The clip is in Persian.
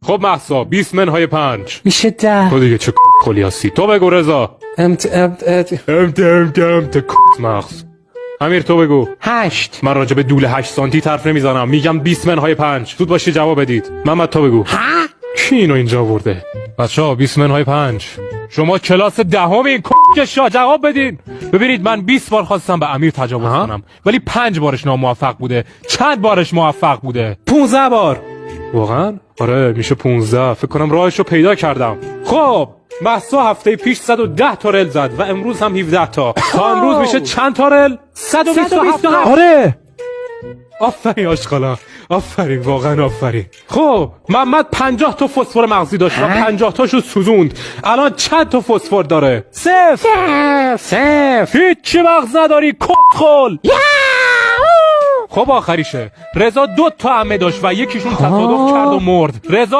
خب مهسا 20 منهای 5 میشه 10. تو دیگه چه کلی هستی؟ تو بگو رضا. امت مغز. امیر تو بگو. 8. من راجع به دول 8 سانتی حرف نمیزنم، میگم 20 منهای 5. زود باشی جواب بدید. محمد تو بگو. ها؟ کی اینو اینجا آورده؟ بچه‌ها 20 منهای 5. شما کلاس دهمین کشا جواب بدین. ببینید من 20 بار خواستم به امیر تجاوز کنم ولی 5 بارش ناموفق بوده. چند بارش موفق بوده؟ 15 بار. واقعا؟ آره میشه 15. فکر کنم راهش رو پیدا کردم. خب مهسا هفته پیش 110 تا رل زد و امروز هم 17 تا. تا امروز میشه چند تا رل؟ 127. آره. آفرین آشقالا، آفرین، واقعا آفرین. خب محمد 50 تا فسفر مغزی داشت و 50 تاشو سوزوند. الان چند تا فسفر داره؟ 0. هیچی مغز نداری کتخل. خب آخریشه. رضا 2 تا عمه داشت و یکیشون تصادف کرد و مرد. رضا